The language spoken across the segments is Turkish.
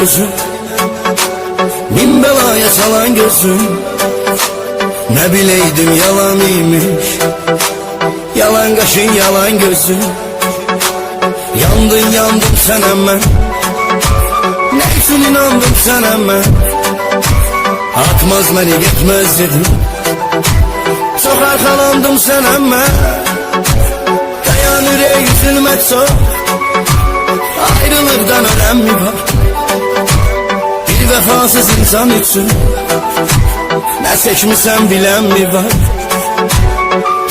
gözüm, bin belaya salan gözüm. Ne bileydim yalan imiş, yalan kaşın yalan gözüm. Yandın yandım sen hemen, ne için inandım sen hemen. Atmaz beni gitmez dedim, çok arkalandım sen hemen. Dayanır ey üzülme çok, ayrılıktan ölen mi var? Bir vefasız insan için ne seçmişsen bilen mi var?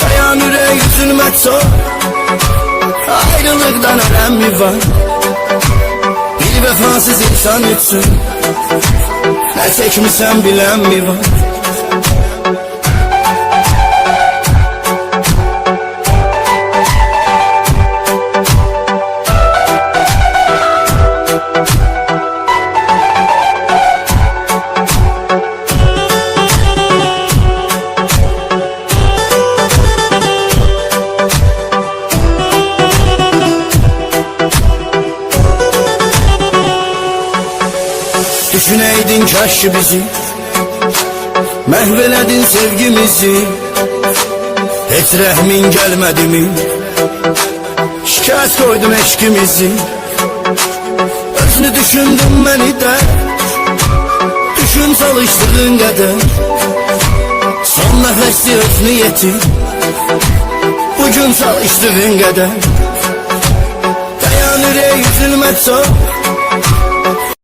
Dayanır ey üzülme çok, ayrılıktan ölen mi var? Bir vefasız insan için ne seçmişsen bilen mi var? Düşüneydin kaş bizi, mehveledin sevgimizi. Hiç rehmin gelmedi mi? Şikayet koydun eşkimizi. Özünü düşündün beni de, düşün çalıştığın kadar. Son nefesli öz niyeti, bugün çalıştığın kadar. Dayanır ey üzülme çok,